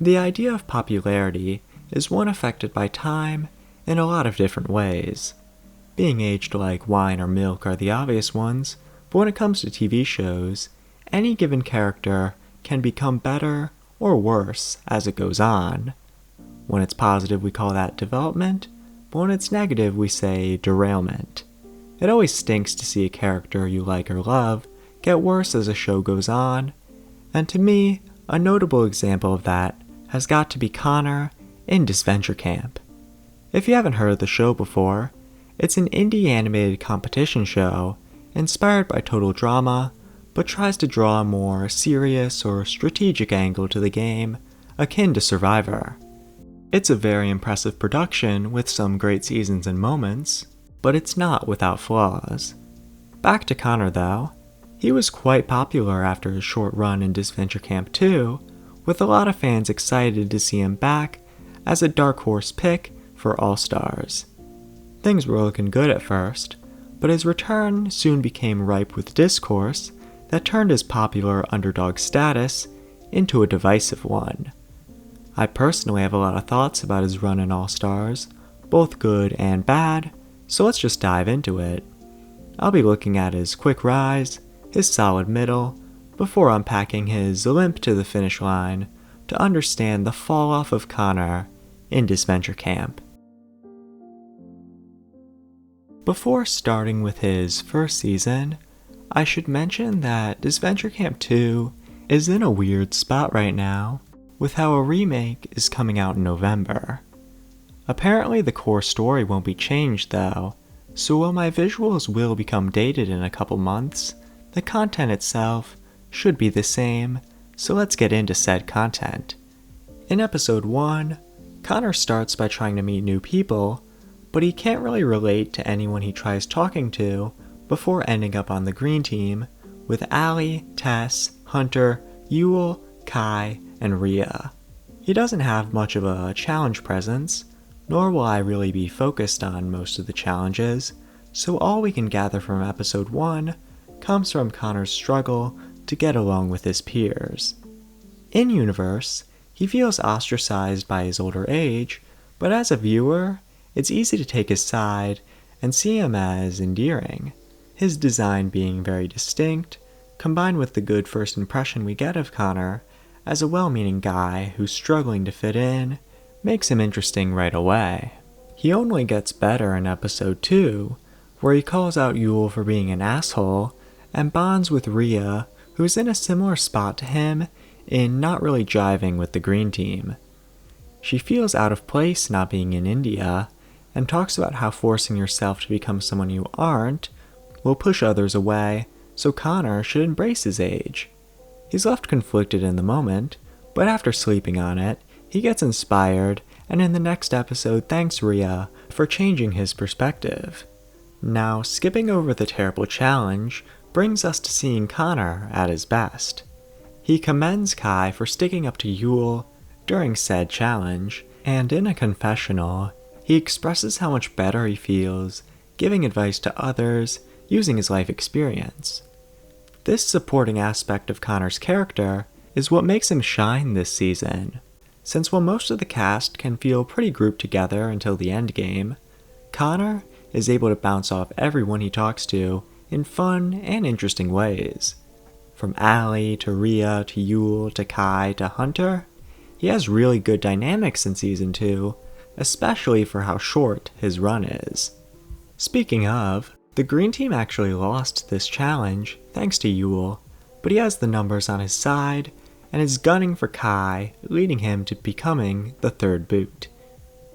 The idea of popularity is one affected by time in a lot of different ways. Being aged like wine or milk are the obvious ones, but when it comes to TV shows, any given character can become better or worse as it goes on. When it's positive, we call that development, but when it's negative, we say derailment. It always stinks to see a character you like or love get worse as a show goes on, and to me, a notable example of that has got to be Connor in Disventure Camp. If you haven't heard of the show before, it's an indie animated competition show inspired by total drama, but tries to draw a more serious or strategic angle to the game, akin to Survivor. It's a very impressive production with some great seasons and moments, but it's not without flaws. Back to Connor though, he was quite popular after his short run in Disventure Camp 2, with a lot of fans excited to see him back as a dark horse pick for All-Stars. Things were looking good at first, but his return soon became ripe with discourse that turned his popular underdog status into a divisive one. I personally have a lot of thoughts about his run in All-Stars, both good and bad, so let's just dive into it. I'll be looking at his quick rise, his solid middle, before unpacking his limp to the finish line to understand the fall-off of Connor in Disventure Camp. Before starting with his first season, I should mention that Disventure Camp 2 is in a weird spot right now, with how a remake is coming out in November. Apparently the core story won't be changed though, so while my visuals will become dated in a couple months, the content itself should be the same, so let's get into said content. In episode 1, Connor starts by trying to meet new people, but he can't really relate to anyone he tries talking to before ending up on the green team with Allie, Tess, Hunter, Yule, Kai, and Riya. He doesn't have much of a challenge presence, nor will I really be focused on most of the challenges, so all we can gather from episode 1 comes from Connor's struggle to get along with his peers. In-universe, he feels ostracized by his older age, but as a viewer, it's easy to take his side and see him as endearing. His design being very distinct, combined with the good first impression we get of Connor as a well-meaning guy who's struggling to fit in, makes him interesting right away. He only gets better in episode 2, where he calls out Yule for being an asshole and bonds with Riya, who's in a similar spot to him in not really jiving with the green team. She feels out of place not being in India, and talks about how forcing yourself to become someone you aren't will push others away, so Connor should embrace his age. He's left conflicted in the moment, but after sleeping on it, he gets inspired, and in the next episode thanks Riya for changing his perspective. Now, skipping over the terrible challenge brings us to seeing Connor at his best. He commends Kai for sticking up to Yule during said challenge, and in a confessional, he expresses how much better he feels giving advice to others using his life experience. This supporting aspect of Connor's character is what makes him shine this season, since while most of the cast can feel pretty grouped together until the end game, Connor is able to bounce off everyone he talks to in fun and interesting ways. From Allie to Riya to Yule to Kai to Hunter, he has really good dynamics in Season 2, especially for how short his run is. Speaking of, the green team actually lost this challenge thanks to Yule, but he has the numbers on his side and is gunning for Kai, leading him to becoming the third boot.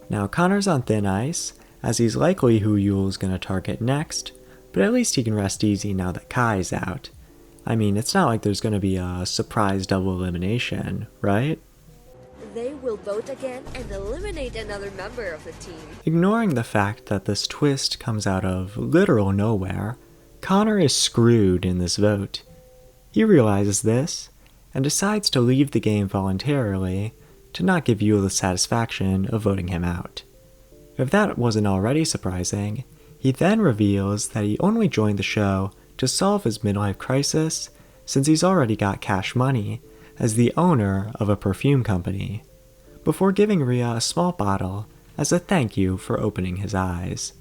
Now Connor's on thin ice, as he's likely who Yule's gonna target next, but at least he can rest easy now that Kai's out. I mean, it's not like there's gonna be a surprise double elimination, right? They will vote again and eliminate another member of the team. Ignoring the fact that this twist comes out of literal nowhere, Connor is screwed in this vote. He realizes this, and decides to leave the game voluntarily to not give Yule the satisfaction of voting him out. If that wasn't already surprising, he then reveals that he only joined the show to solve his midlife crisis since he's already got cash money as the owner of a perfume company. before giving Riya a small bottle as a thank you for opening his eyes.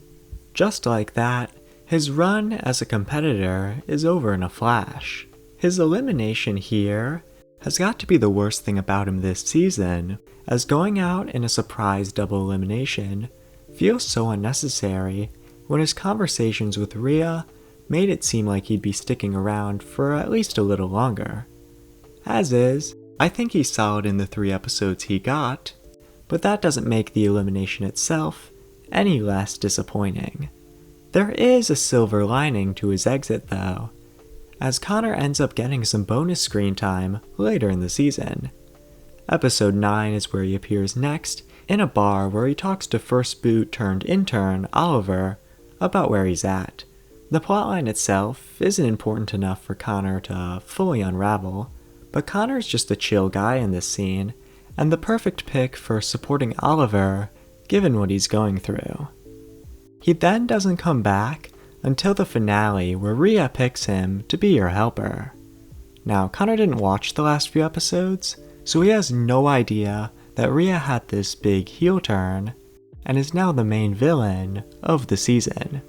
Just like that, his run as a competitor is over in a flash. His elimination here has got to be the worst thing about him this season, as going out in a surprise double elimination feels so unnecessary when his conversations with Riya made it seem like he'd be sticking around for at least a little longer. As is, I think he's solid in the 3 episodes he got, but that doesn't make the elimination itself any less disappointing. There is a silver lining to his exit though, as Connor ends up getting some bonus screen time later in the season. Episode 9 is where he appears next, in a bar where he talks to first boot turned intern Oliver about where he's at. The plotline itself isn't important enough for Connor to fully unravel, but Connor's just a chill guy in this scene, and the perfect pick for supporting Oliver given what he's going through. He then doesn't come back until the finale where Riya picks him to be her helper. Now, Connor didn't watch the last few episodes, so he has no idea that Riya had this big heel turn and is now the main villain of the season.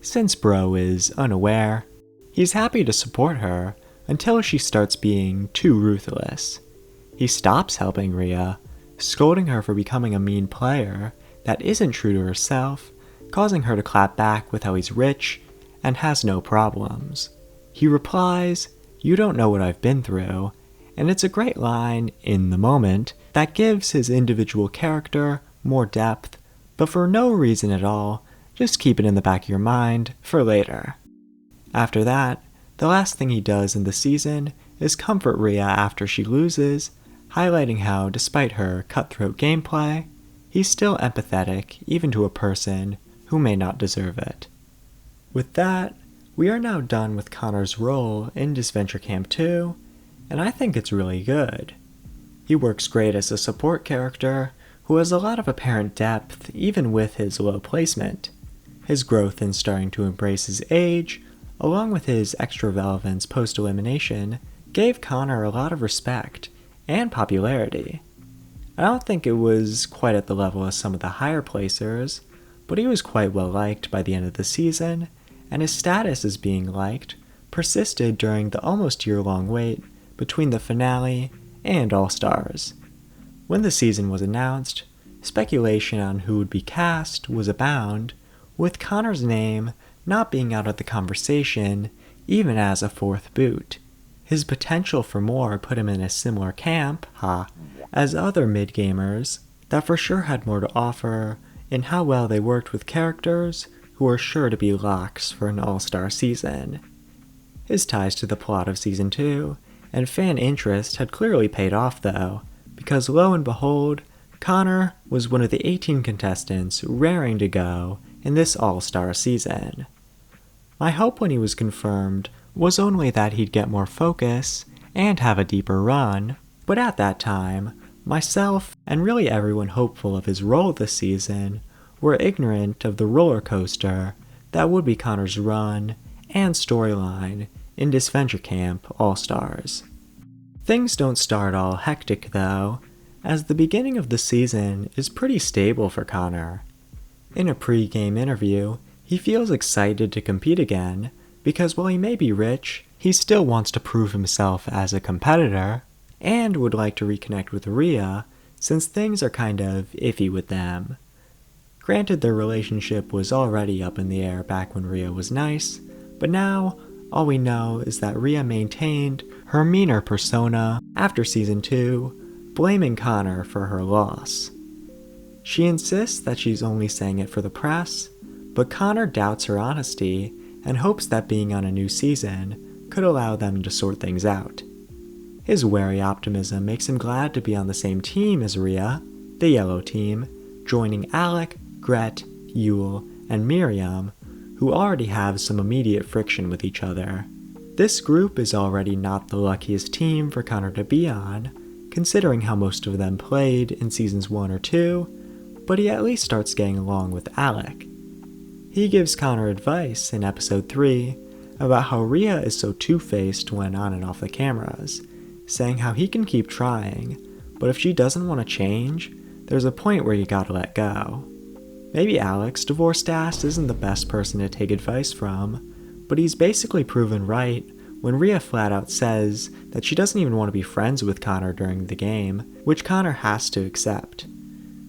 Since Bro is unaware, he's happy to support her until she starts being too ruthless. He stops helping Riya, scolding her for becoming a mean player that isn't true to herself, causing her to clap back with how he's rich and has no problems. He replies, "You don't know what I've been through," and it's a great line in the moment that gives his individual character more depth, but for no reason at all, just keep it in the back of your mind for later. After that, the last thing he does in the season is comfort Riya after she loses, highlighting how, despite her cutthroat gameplay, he's still empathetic even to a person who may not deserve it. With that, we are now done with Connor's role in Disventure Camp 2, and I think it's really good. He works great as a support character who has a lot of apparent depth even with his low placement. His growth in starting to embrace his age, along with his extra relevance post-elimination, gave Connor a lot of respect and popularity. I don't think it was quite at the level of some of the higher placers, but he was quite well liked by the end of the season, and his status as being liked persisted during the almost year-long wait between the finale and All-Stars. When the season was announced, speculation on who would be cast was abound, with Connor's name not being out of the conversation even as a 4th boot. His potential for more put him in a similar camp, as other mid-gamers that for sure had more to offer in how well they worked with characters who were sure to be locks for an all-star season. His ties to the plot of Season 2 and fan interest had clearly paid off though, because lo and behold, Connor was one of the 18 contestants raring to go in this all-star season. My hope when he was confirmed was only that he'd get more focus and have a deeper run, but at that time, myself and really everyone hopeful of his role this season were ignorant of the roller coaster that would be Connor's run and storyline in Disventure Camp All-Stars. Things don't start all hectic though, as the beginning of the season is pretty stable for Connor. In a pre-game interview, he feels excited to compete again, because while he may be rich, he still wants to prove himself as a competitor, and would like to reconnect with Riya, since things are kind of iffy with them. Granted, their relationship was already up in the air back when Riya was nice, but now, all we know is that Riya maintained her meaner persona after Season 2, blaming Connor for her loss. She insists that she's only saying it for the press, but Connor doubts her honesty and hopes that being on a new season could allow them to sort things out. His wary optimism makes him glad to be on the same team as Riya, the yellow team, joining Alec, Gret, Yule, and Miriam, who already have some immediate friction with each other. This group is already not the luckiest team for Connor to be on, considering how most of them played in Seasons 1 or 2, but he at least starts getting along with Alec. He gives Connor advice in Episode 3 about how Riya is so two-faced when on and off the cameras, saying how he can keep trying, but if she doesn't want to change, there's a point where you gotta let go. Maybe Alex, divorced ass, isn't the best person to take advice from, but he's basically proven right when Riya flat out says that she doesn't even want to be friends with Connor during the game, which Connor has to accept.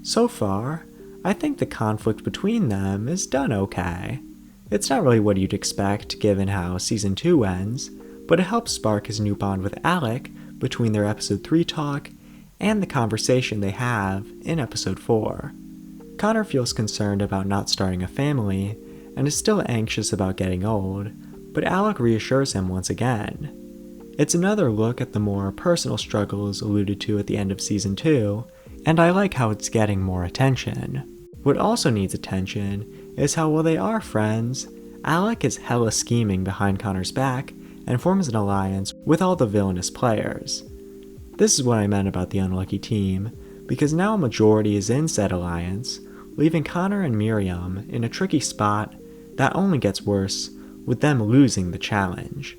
So far, I think the conflict between them is done okay. It's not really what you'd expect given how Season 2 ends, but it helps spark his new bond with Alec between their Episode 3 talk and the conversation they have in Episode 4. Connor feels concerned about not starting a family and is still anxious about getting old, but Alec reassures him once again. It's another look at the more personal struggles alluded to at the end of Season 2, and I like how it's getting more attention. What also needs attention is how while they are friends, Alec is hella scheming behind Connor's back and forms an alliance with all the villainous players. This is what I meant about the unlucky team, because now a majority is in said alliance, leaving Connor and Miriam in a tricky spot that only gets worse with them losing the challenge.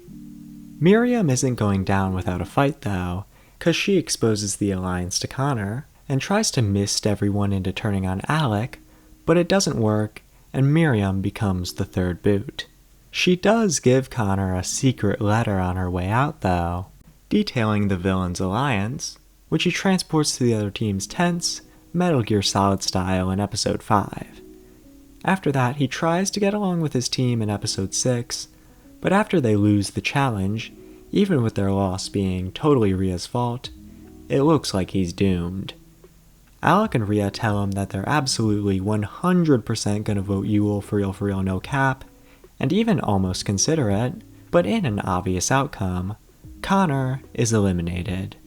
Miriam isn't going down without a fight though, cause she exposes the alliance to Connor and tries to mist everyone into turning on Alec, but it doesn't work and Miriam becomes the third boot. She does give Connor a secret letter on her way out though, detailing the villain's alliance, which he transports to the other team's tents, Metal Gear Solid style in Episode 5. After that, he tries to get along with his team in Episode 6, but after they lose the challenge, even with their loss being totally Riya's fault, it looks like he's doomed. Alec and Riya tell him that they're absolutely 100% gonna vote Yule for real no cap, and even almost consider it, but in an obvious outcome, Connor is eliminated.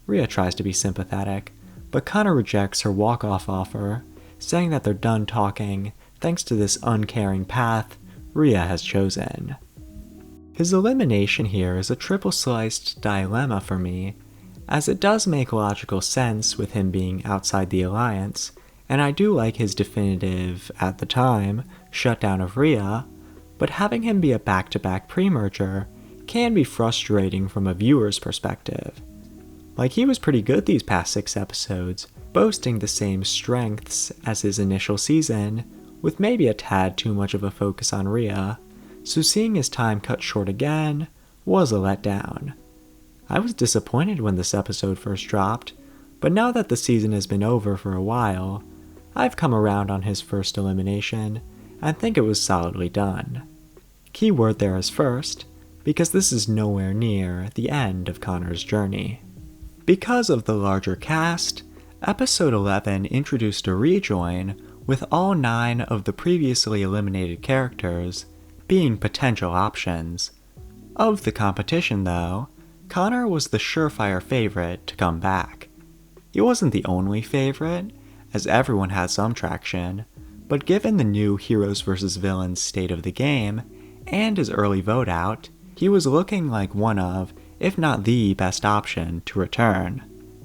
Riya tries to be sympathetic, but Connor rejects her walk-off offer, saying that they're done talking thanks to this uncaring path Riya has chosen. His elimination here is a triple-sliced dilemma for me, as it does make logical sense with him being outside the alliance, and I do like his definitive, at the time, shutdown of Riya, but having him be a back-to-back pre-merger can be frustrating from a viewer's perspective. Like, he was pretty good these past 6 episodes, boasting the same strengths as his initial season, with maybe a tad too much of a focus on Riya, so seeing his time cut short again was a letdown. I was disappointed when this episode first dropped, but now that the season has been over for a while, I've come around on his first elimination and think it was solidly done. Keyword there is first, because this is nowhere near the end of Connor's journey. Because of the larger cast, Episode 11 introduced a rejoin with all 9 of the previously eliminated characters being potential options. Of the competition though, Connor was the surefire favorite to come back. He wasn't the only favorite, as everyone had some traction, but given the new heroes vs. villains state of the game and his early vote out, he was looking like one of, if not the best option to return.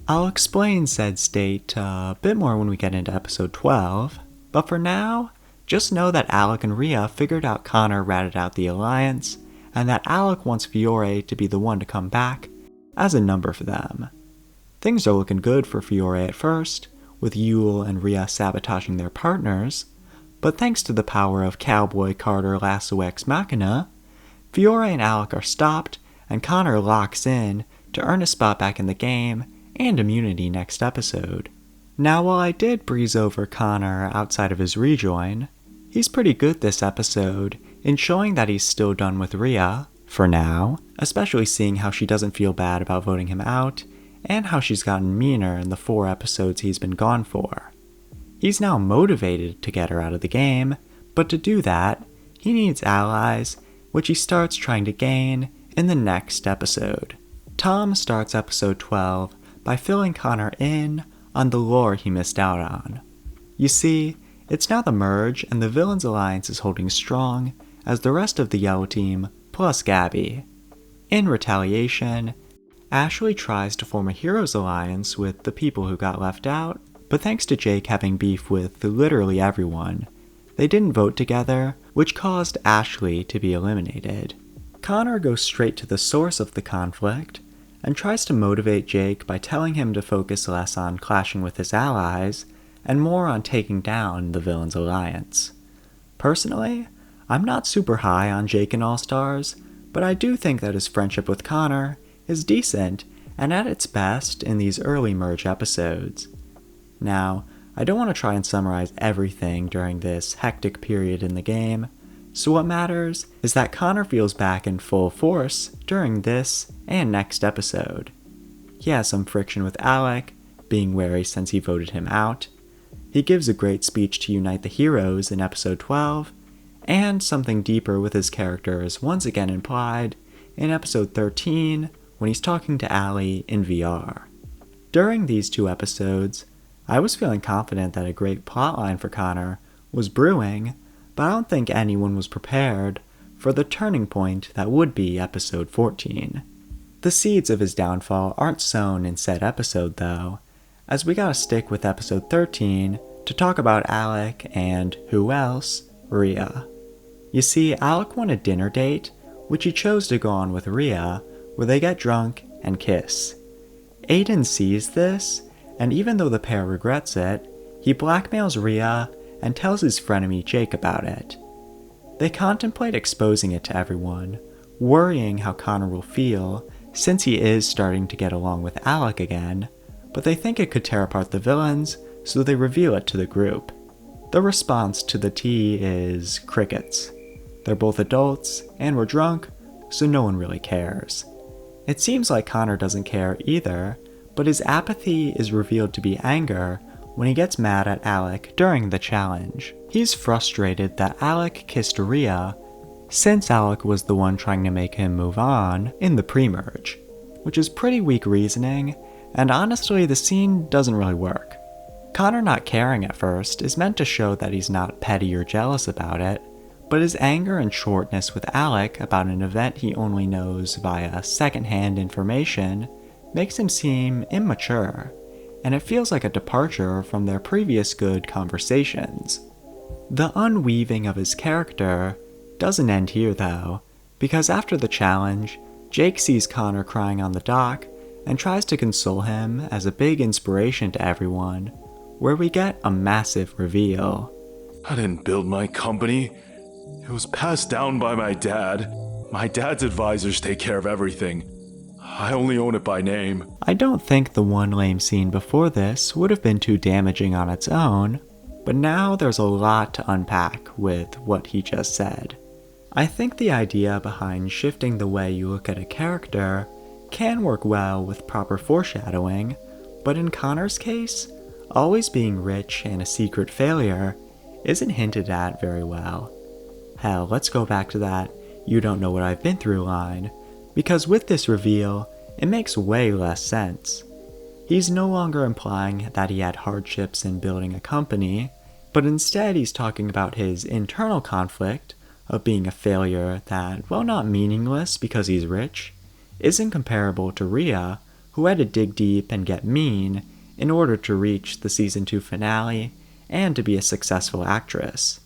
I'll explain said state a bit more when we get into Episode 12, but for now, just know that Alec and Riya figured out Connor ratted out the alliance, and that Alec wants Fiore to be the one to come back as a number for them. Things are looking good for Fiore at first, with Yule and Riya sabotaging their partners, but thanks to the power of Cowboy Carter Lasso Ex Machina, Fiore and Alec are stopped, and Connor locks in to earn a spot back in the game and immunity next episode. Now, while I did breeze over Connor outside of his rejoin, he's pretty good this episode in showing that he's still done with Riya, for now, especially seeing how she doesn't feel bad about voting him out, and how she's gotten meaner in the 4 episodes he's been gone for. He's now motivated to get her out of the game, but to do that, he needs allies, which he starts trying to gain in the next episode. Tom starts Episode 12 by filling Connor in on the lore he missed out on. You see, it's now the merge and the villains alliance is holding strong as the rest of the yellow team plus Gabby. In retaliation, Ashley tries to form a heroes alliance with the people who got left out, but thanks to Jake having beef with literally everyone, they didn't vote together, which caused Ashley to be eliminated. Connor goes straight to the source of the conflict, and tries to motivate Jake by telling him to focus less on clashing with his allies and more on taking down the villain's alliance. Personally, I'm not super high on Jake in All Stars, but I do think that his friendship with Connor is decent and at its best in these early merge episodes. Now, I don't want to try and summarize everything during this hectic period in the game, so what matters is that Connor feels back in full force during this and next episode. He has some friction with Alec, being wary since he voted him out. He gives a great speech to unite the heroes in episode 12, and something deeper with his character is once again implied in episode 13 when he's talking to Allie in VR. During these two episodes, I was feeling confident that a great plotline for Connor was brewing, but I don't think anyone was prepared for the turning point that would be episode 14. The seeds of his downfall aren't sown in said episode though, as we gotta stick with episode 13 to talk about Alec and, who else, Riya. You see, Alec won a dinner date, which he chose to go on with Riya, where they get drunk and kiss. Aiden sees this, and even though the pair regrets it, he blackmails Riya and tells his frenemy Jake about it. They contemplate exposing it to everyone, worrying how Connor will feel since he is starting to get along with Alec again, but they think it could tear apart the villains, so they reveal it to the group. The response to the tea is crickets. They're both adults, and we're drunk, so no one really cares. It seems like Connor doesn't care either, but his apathy is revealed to be anger when he gets mad at Alec during the challenge. He's frustrated that Alec kissed Riya since Alec was the one trying to make him move on in the pre-merge, which is pretty weak reasoning, and honestly the scene doesn't really work. Connor not caring at first is meant to show that he's not petty or jealous about it, but his anger and shortness with Alec about an event he only knows via secondhand information makes him seem immature, and it feels like a departure from their previous good conversations. The unweaving of his character doesn't end here though, because after the challenge, Jake sees Connor crying on the dock and tries to console him as a big inspiration to everyone, where we get a massive reveal. I didn't build my company. It was passed down by my dad. My dad's advisors take care of everything. I only own it by name. I don't think the one lame scene before this would have been too damaging on its own, but now there's a lot to unpack with what he just said. I think the idea behind shifting the way you look at a character can work well with proper foreshadowing, but in Connor's case, always being rich and a secret failure isn't hinted at very well. Hell, let's go back to that "you don't know what I've been through" line, because with this reveal, it makes way less sense. He's no longer implying that he had hardships in building a company, but instead he's talking about his internal conflict of being a failure that, while not meaningless because he's rich, isn't comparable to Riya, who had to dig deep and get mean in order to reach the season 2 finale and to be a successful actress.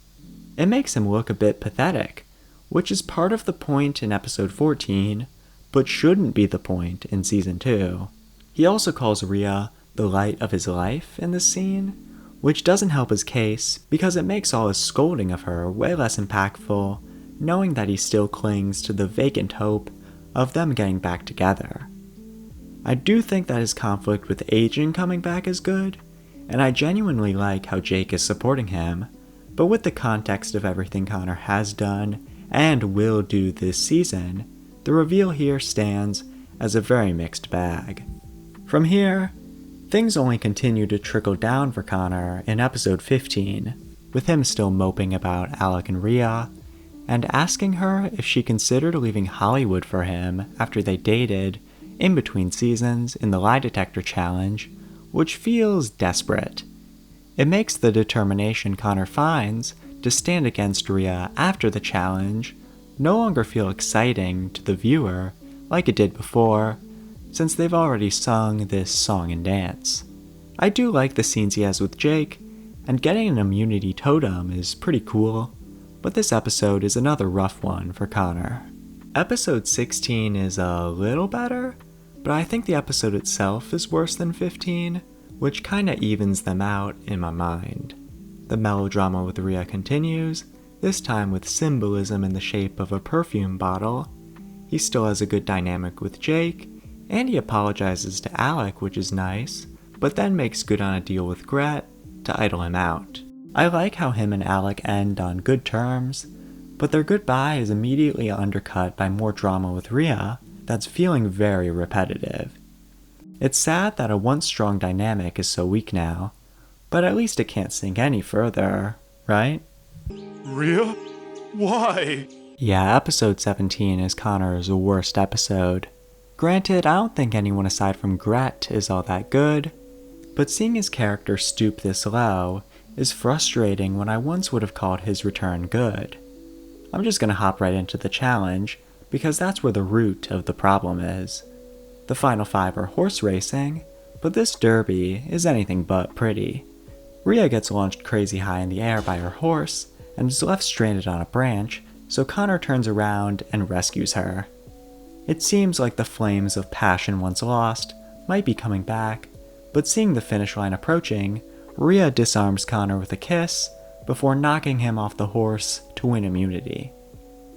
It makes him look a bit pathetic, which is part of the point in episode 14, but shouldn't be the point in season 2. He also calls Riya the light of his life in this scene, which doesn't help his case because it makes all his scolding of her way less impactful, knowing that he still clings to the vacant hope of them getting back together. I do think that his conflict with Agent coming back is good, and I genuinely like how Jake is supporting him, but with the context of everything Connor has done and will do this season, the reveal here stands as a very mixed bag. From here, things only continue to trickle down for Connor in episode 15, with him still moping about Alec and Riya, and asking her if she considered leaving Hollywood for him after they dated in between seasons in the lie detector challenge, which feels desperate. It makes the determination Connor finds to stand against Riya after the challenge no longer feel exciting to the viewer like it did before, since they've already sung this song and dance. I do like the scenes he has with Jake, and getting an immunity totem is pretty cool, but this episode is another rough one for Connor. Episode 16 is a little better, but I think the episode itself is worse than 15, which kinda evens them out in my mind. The melodrama with Riya continues, this time with symbolism in the shape of a perfume bottle. He still has a good dynamic with Jake, and he apologizes to Alec, which is nice, but then makes good on a deal with Gret to idle him out. I like how him and Alec end on good terms, but their goodbye is immediately undercut by more drama with Riya that's feeling very repetitive. It's sad that a once strong dynamic is so weak now, but at least it can't sink any further, right? Riya? Why? Yeah, episode 17 is Connor's worst episode. Granted, I don't think anyone aside from Gret is all that good, but seeing his character stoop this low is frustrating when I once would have called his return good. I'm just gonna hop right into the challenge, because that's where the root of the problem is. The final 5 are horse racing, but this derby is anything but pretty. Riya gets launched crazy high in the air by her horse, and is left stranded on a branch, so Connor turns around and rescues her. It seems like the flames of passion once lost might be coming back, but seeing the finish line approaching, Riya disarms Connor with a kiss before knocking him off the horse to win immunity.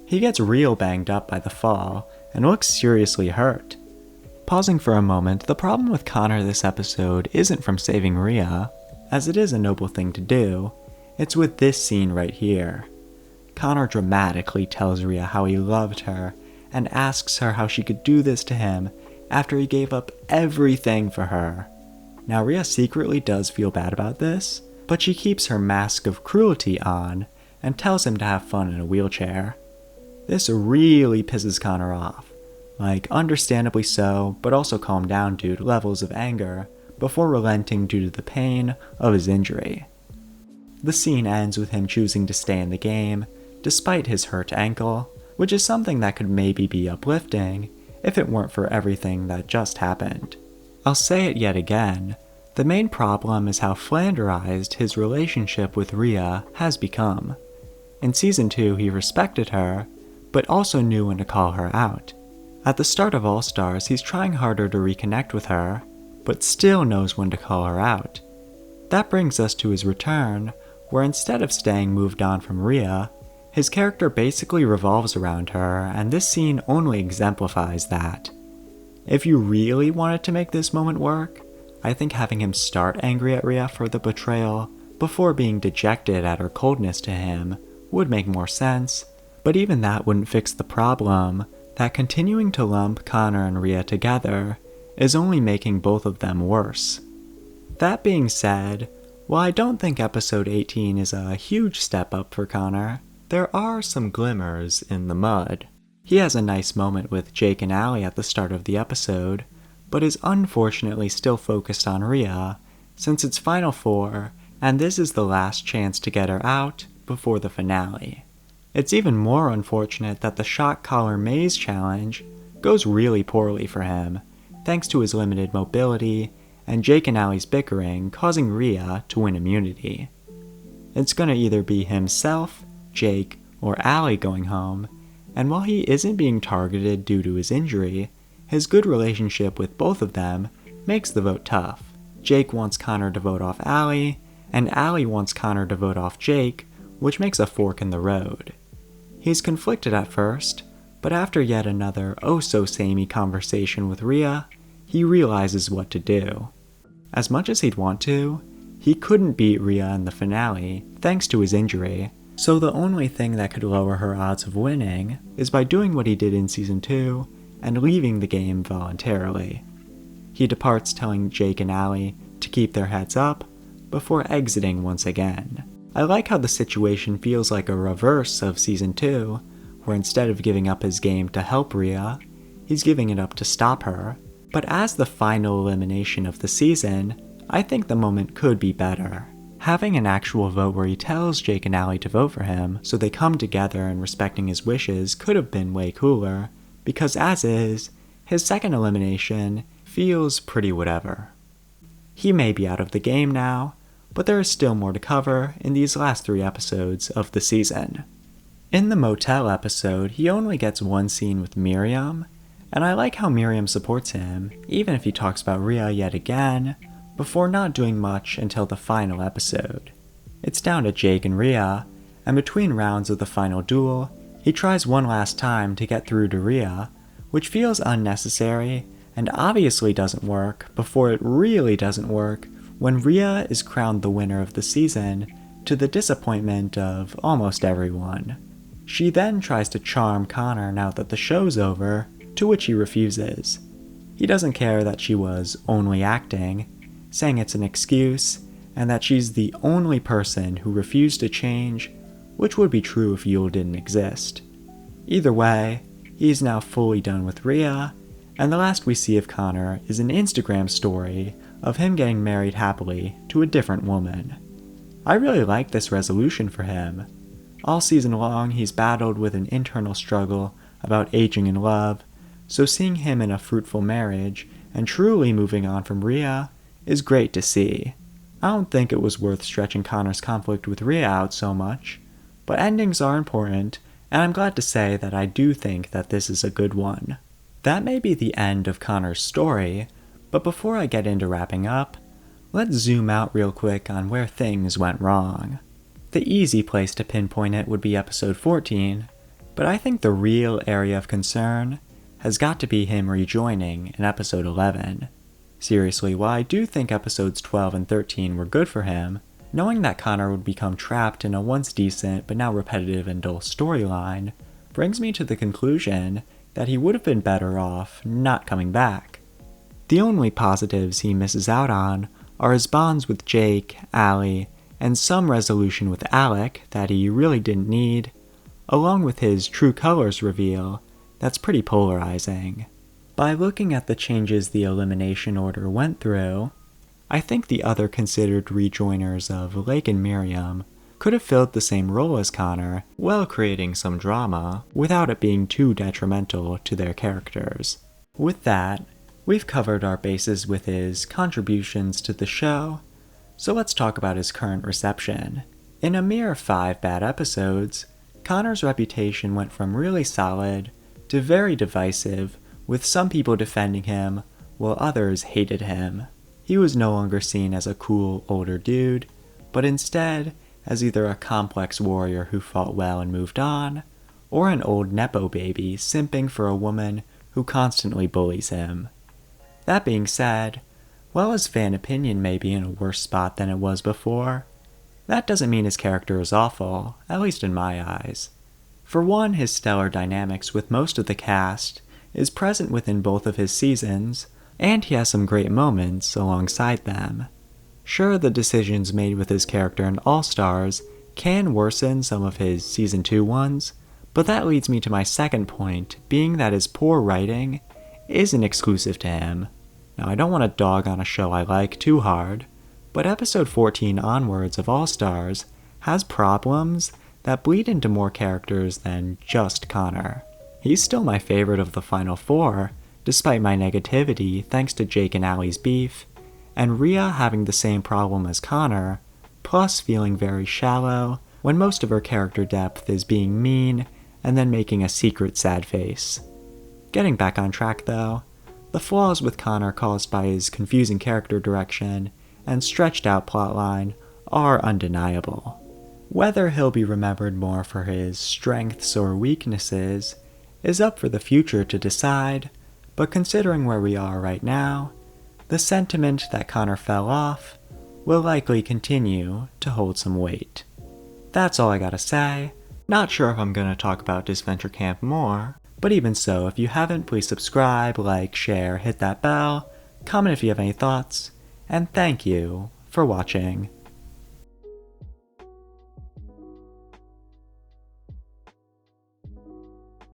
He gets real banged up by the fall and looks seriously hurt. Pausing for a moment, the problem with Connor this episode isn't from saving Riya, as it is a noble thing to do, it's with this scene right here. Connor dramatically tells Riya how he loved her and asks her how she could do this to him after he gave up everything for her. Now Riya secretly does feel bad about this, but she keeps her mask of cruelty on and tells him to have fun in a wheelchair. This really pisses Connor off, like understandably so, but also calm down due to levels of anger before relenting due to the pain of his injury. The scene ends with him choosing to stay in the game despite his hurt ankle, which is something that could maybe be uplifting if it weren't for everything that just happened. I'll say it yet again, the main problem is how flanderized his relationship with Riya has become. In season 2 he respected her, but also knew when to call her out. At the start of All Stars he's trying harder to reconnect with her, but still knows when to call her out. That brings us to his return, where instead of staying moved on from Riya, his character basically revolves around her, and this scene only exemplifies that. If you really wanted to make this moment work, I think having him start angry at Riya for the betrayal before being dejected at her coldness to him would make more sense, but even that wouldn't fix the problem that continuing to lump Connor and Riya together is only making both of them worse. That being said, while I don't think episode 18 is a huge step up for Connor, there are some glimmers in the mud. He has a nice moment with Jake and Allie at the start of the episode, but is unfortunately still focused on Riya, since it's Final 4, and this is the last chance to get her out before the finale. It's even more unfortunate that the shock collar maze challenge goes really poorly for him, thanks to his limited mobility and Jake and Allie's bickering causing Riya to win immunity. It's gonna either be himself, Jake, or Allie going home, and while he isn't being targeted due to his injury, his good relationship with both of them makes the vote tough. Jake wants Connor to vote off Allie, and Allie wants Connor to vote off Jake, which makes a fork in the road. He's conflicted at first, but after yet another oh-so-samey conversation with Riya, he realizes what to do. As much as he'd want to, he couldn't beat Riya in the finale thanks to his injury, so the only thing that could lower her odds of winning is by doing what he did in season 2 and leaving the game voluntarily. He departs telling Jake and Allie to keep their heads up before exiting once again. I like how the situation feels like a reverse of season 2, where instead of giving up his game to help Riya, he's giving it up to stop her. But as the final elimination of the season, I think the moment could be better. Having an actual vote where he tells Jake and Allie to vote for him so they come together and respecting his wishes could have been way cooler, because as is, his second elimination feels pretty whatever. He may be out of the game now, but there is still more to cover in these last 3 episodes of the season. In the motel episode, he only gets one scene with Miriam, And I like how Miriam supports him, even if he talks about Riya yet again, before not doing much until the final episode. It's down to Jake and Riya, and between rounds of the final duel, he tries one last time to get through to Riya, which feels unnecessary and obviously doesn't work before it really doesn't work when Riya is crowned the winner of the season, to the disappointment of almost everyone. She then tries to charm Connor now that the show's over, to which he refuses. He doesn't care that she was only acting, saying it's an excuse, and that she's the only person who refused to change, which would be true if Yule didn't exist. Either way, he's now fully done with Riya, and the last we see of Connor is an Instagram story of him getting married happily to a different woman. I really like this resolution for him. All season long, he's battled with an internal struggle about aging in love, so seeing him in a fruitful marriage and truly moving on from Riya is great to see. I don't think it was worth stretching Connor's conflict with Riya out so much, but endings are important, and I'm glad to say that I do think that this is a good one. That may be the end of Connor's story, but before I get into wrapping up, let's zoom out real quick on where things went wrong. The easy place to pinpoint it would be episode 14, but I think the real area of concern has got to be him rejoining in episode 11. Seriously, while I do think episodes 12 and 13 were good for him, knowing that Connor would become trapped in a once decent but now repetitive and dull storyline brings me to the conclusion that he would have been better off not coming back. The only positives he misses out on are his bonds with Jake, Allie, and some resolution with Alec that he really didn't need, along with his true colors reveal that's pretty polarizing. By looking at the changes the elimination order went through, I think the other considered rejoiners of Lake and Miriam could have filled the same role as Connor while creating some drama without it being too detrimental to their characters. With that, we've covered our bases with his contributions to the show, so let's talk about his current reception. In a mere 5 bad episodes, Connor's reputation went from really solid to very divisive, with some people defending him while others hated him. He was no longer seen as a cool older dude, but instead as either a complex warrior who fought well and moved on, or an old nepo baby simping for a woman who constantly bullies him. That being said, while his fan opinion may be in a worse spot than it was before, that doesn't mean his character is awful, at least in my eyes. For one, his stellar dynamics with most of the cast is present within both of his seasons, and he has some great moments alongside them. Sure, the decisions made with his character in All Stars can worsen some of his Season 2 ones, but that leads me to my second point, being that his poor writing isn't exclusive to him. Now, I don't want to dog on a show I like too hard, but episode 14 onwards of All Stars has problems that bleed into more characters than just Connor. He's still my favorite of the final 4, despite my negativity thanks to Jake and Allie's beef, and Riya having the same problem as Connor, plus feeling very shallow when most of her character depth is being mean and then making a secret sad face. Getting back on track though, the flaws with Connor caused by his confusing character direction and stretched out plotline are undeniable. Whether he'll be remembered more for his strengths or weaknesses is up for the future to decide, but considering where we are right now, the sentiment that Connor fell off will likely continue to hold some weight. That's all I gotta say. Not sure if I'm gonna talk about Disventure Camp more, but even so, if you haven't, please subscribe, like, share, hit that bell, comment if you have any thoughts, and thank you for watching.